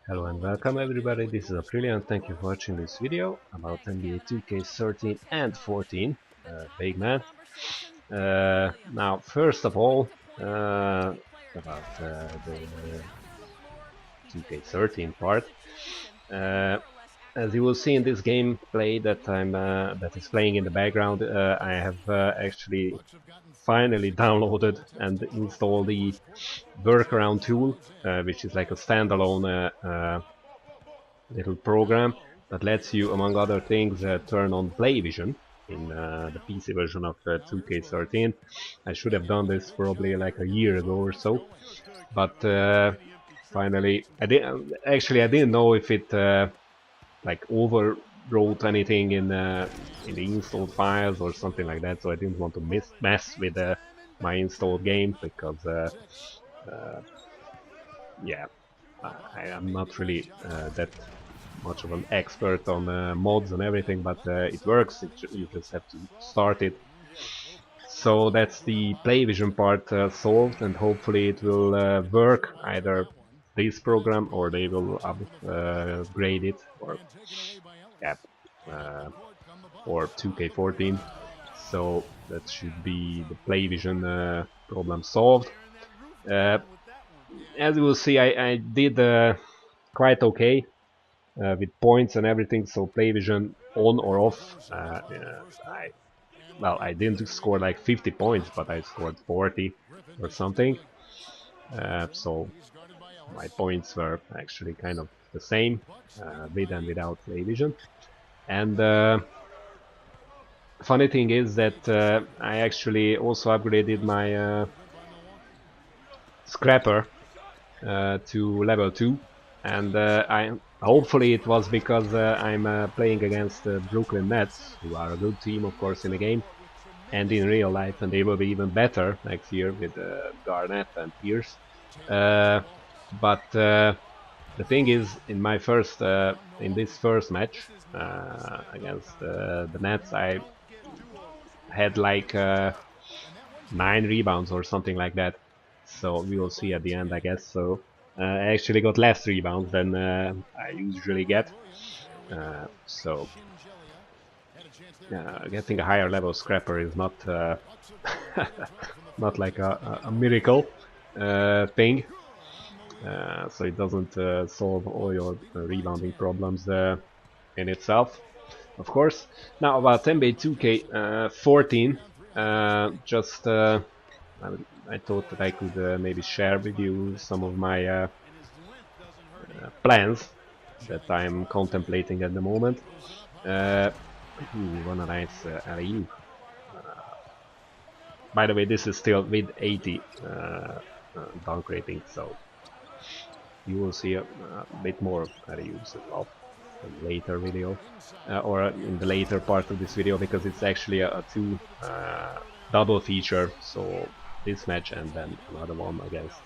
Hello and welcome everybody, this is Aprilia and thank you for watching this video about NBA 2K13 and 14, big man. Now first of all, about the 2K13 part. As you will see in this gameplay that is playing in the background, I have actually finally downloaded and installed the workaround tool, which is like a standalone little program that lets you, among other things, turn on play vision in the PC version of 2K13. I should have done this probably like a year ago or so, but finally I didn't know if it like overwrote anything in the installed files or something like that, so I didn't want to mess with my installed game because yeah, I am not really that much of an expert on mods and everything, but it works. You just have to start it. So that's the play vision part solved, and hopefully it will work either this program or they will upgrade it, or yeah, or 2K14. So that should be the play vision problem solved. As you will see, I did quite okay with points and everything, so play vision on or off. I didn't score like 50 points, but I scored 40 or something. So my points were actually kind of the same with and without play vision. And funny thing is that I actually also upgraded my scrapper to level 2, and hopefully it was because I'm playing against the Brooklyn Nets, who are a good team of course in the game and in real life, and they will be even better next year with Garnett and Pierce. But the thing is, in my first in this first match against the Nets, I had like 9 rebounds or something like that. So we will see at the end, I guess. So I actually got less rebounds than I usually get. So getting a higher level scrapper is not not like a miracle thing. So it doesn't solve all your rebounding problems in itself, of course. Now about NBA 2K14, just I thought that I could maybe share with you some of my plans that I'm contemplating at the moment. What a nice alley-oop. By the way, this is still with 80 dunk rating, so you will see a bit more alley-oops as well in the later video, or in the later part of this video, because it's actually a two double feature. So this match and then another one against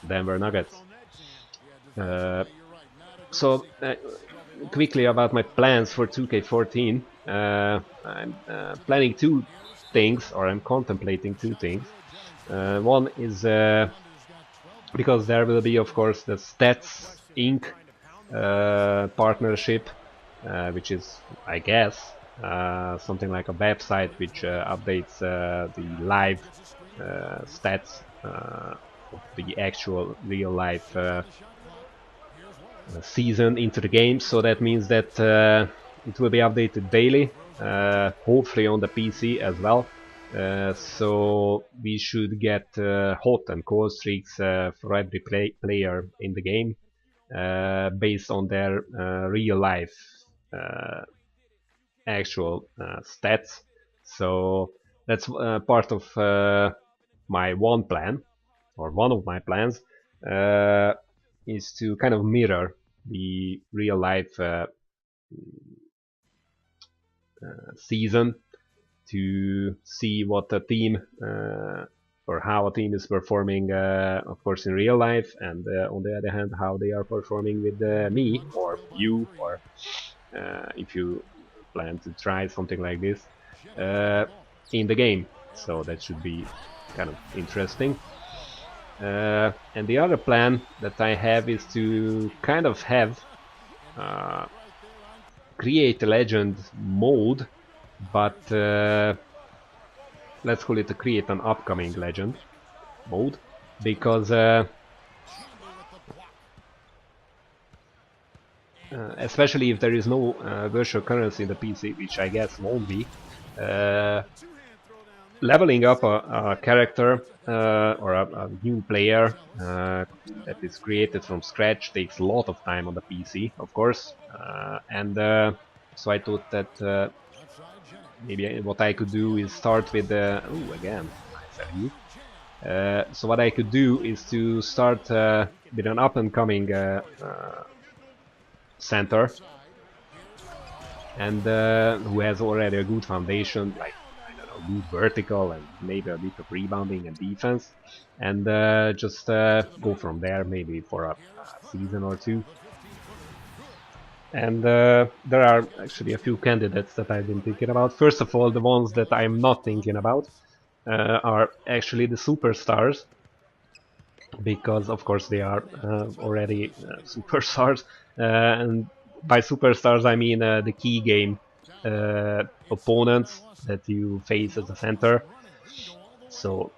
Denver Nuggets. So quickly about my plans for 2K14. I'm planning two things, or I'm contemplating two things. One is because there will be, of course, the Stats Inc. Partnership, which is, I guess, something like a website which updates the live stats of the actual real life season into the game. So that means that it will be updated daily, hopefully on the PC as well. So we should get hot and cold streaks for every player in the game based on their real life actual stats. So that's part of my one plan, or one of my plans, is to kind of mirror the real life season to see what a team or how a team is performing, of course, in real life, and on the other hand, how they are performing with me or you, or if you plan to try something like this in the game. So that should be kind of interesting. And the other plan that I have is to kind of have create a legend mode, but let's call it create an upcoming legend mode, because especially if there is no virtual currency in the PC, which I guess won't be, leveling up a character or a new player that is created from scratch takes a lot of time on the PC, of course, and so I thought that maybe what I could do is start with oh, again, nice alley-oop. So what I could do is to start with an up-and-coming center, and who has already a good foundation, like, I don't know, good vertical and maybe a bit of rebounding and defense, and just go from there, maybe for a season or two. And there are actually a few candidates that I've been thinking about. First of all, the ones that I'm not thinking about are actually the superstars, because of course they are already superstars, and by superstars I mean the key game opponents that you face as a center. So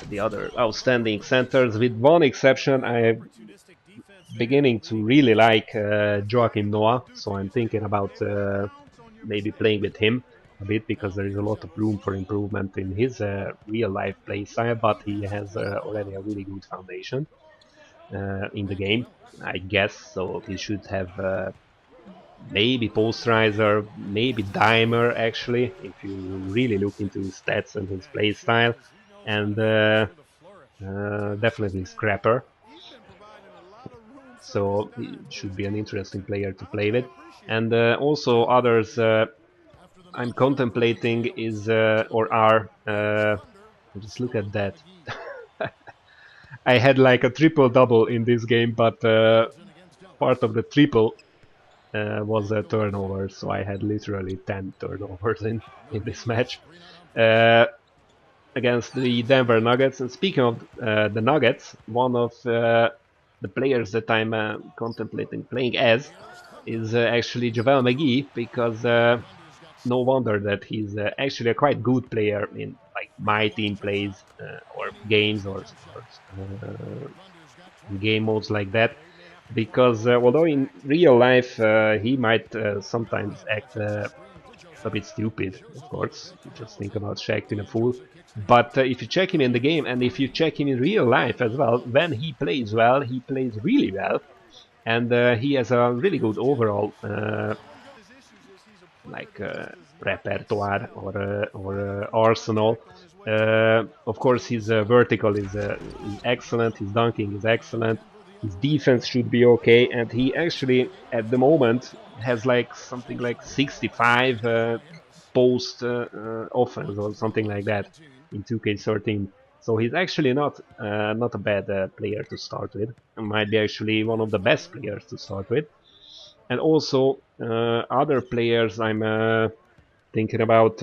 the other outstanding centers, with one exception, I'm beginning to really like Joachim Noah, so I'm thinking about maybe playing with him a bit, because there is a lot of room for improvement in his real life play style, but he has already a really good foundation in the game, I guess. So he should have maybe posterizer, maybe dimer actually, if you really look into his stats and his play style, and definitely scrapper. So he should be an interesting player to play with. And also others I'm contemplating is or are just look at that. I had like a triple-double in this game, but part of the triple was a turnover, so I had literally 10 turnovers in this match against the Denver Nuggets. And speaking of the Nuggets, one of the players that I'm contemplating playing as is actually Javale McGee, because no wonder that he's actually a quite good player in like my team plays or games or game modes like that, because although in real life he might sometimes act a bit stupid, of course, just think about Shaq in a fool, but if you check him in the game and if you check him in real life as well, when he plays well, he plays really well, and he has a really good overall like repertoire or arsenal. Of course, his vertical is excellent, his dunking is excellent, his defense should be okay, and he actually at the moment has like something like 65 post offense or something like that in 2K13. So he's actually not a bad player to start with, and might be actually one of the best players to start with. And also other players I'm thinking about.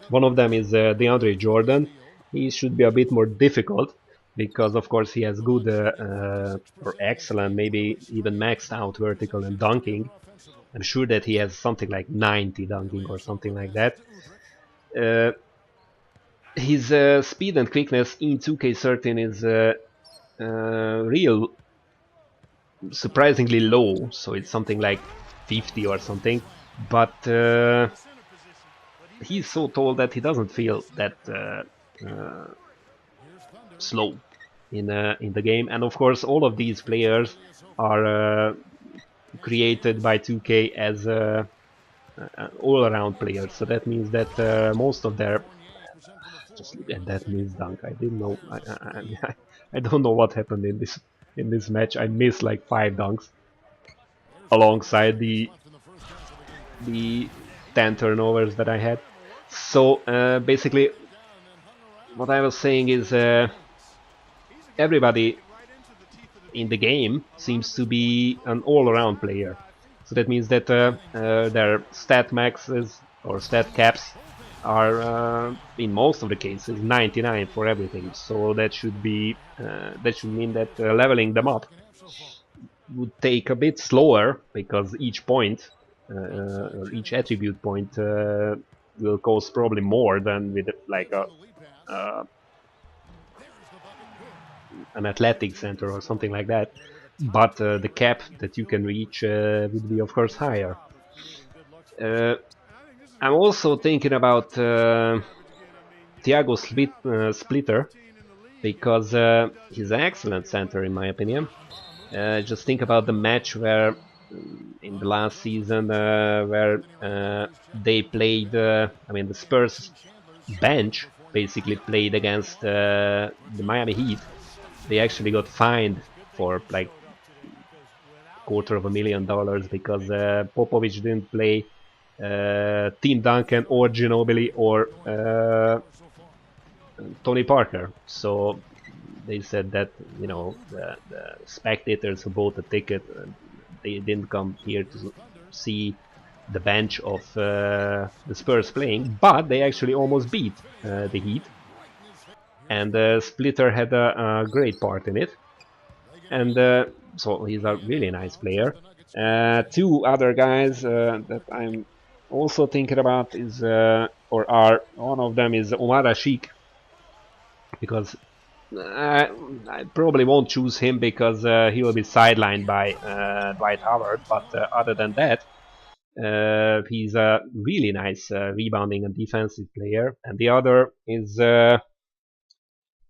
One of them is DeAndre Jordan. He should be a bit more difficult, because of course he has good or excellent, maybe even maxed out vertical and dunking. I'm sure that he has something like 90 dunking or something like that. His speed and quickness in 2K13 is real surprisingly low, so it's something like 50 or something, but he's so tall that he doesn't feel that slow in the game. And of course all of these players are created by 2K as all-around players, so that means that most of their just look at that missed dunk. I didn't know. I don't know what happened in this match. I missed like 5 dunks alongside the 10 turnovers that I had. So basically, what I was saying is everybody in the game seems to be an all-around player. So that means that their stat maxes or stat caps are in most of the cases 99 for everything. So that should be that should mean that leveling them up would take a bit slower because each point or each attribute point will cost probably more than with like uh, an athletic center or something like that. But the cap that you can reach would be, of course, higher. I'm also thinking about Thiago Splitter because he's an excellent center in my opinion. Just think about the match where in the last season where they played. I mean, the Spurs bench basically played against the Miami Heat. They actually got fined for like $250,000 because Popovich didn't play Tim Duncan or Ginobili or Tony Parker. So they said that the spectators who bought the ticket they didn't come here to see the bench of the Spurs playing, but they actually almost beat the Heat, and Splitter had a great part in it, and so he's a really nice player. Two other guys that I'm also thinking about is or are one of them is Omar Sheik because I probably won't choose him because he will be sidelined by Dwight Howard. But other than that, he's a really nice rebounding and defensive player. And the other is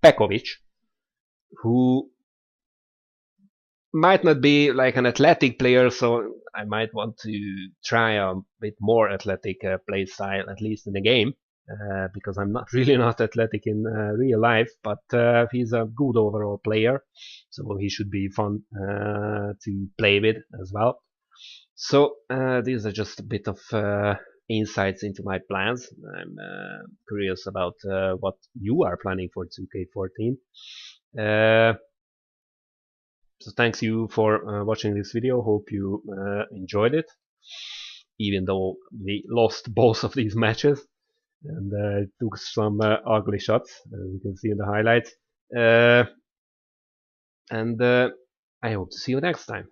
Pekovic, who might not be like an athletic player, so I might want to try a bit more athletic play style, at least in the game. Because I'm not really not athletic in real life, but he's a good overall player, so he should be fun to play with as well. So these are just a bit of insights into my plans. I'm curious about what you are planning for 2K14. So thanks you for watching this video. Hope you enjoyed it, even though we lost both of these matches and took some ugly shots, as you can see in the highlights. And I hope to see you next time.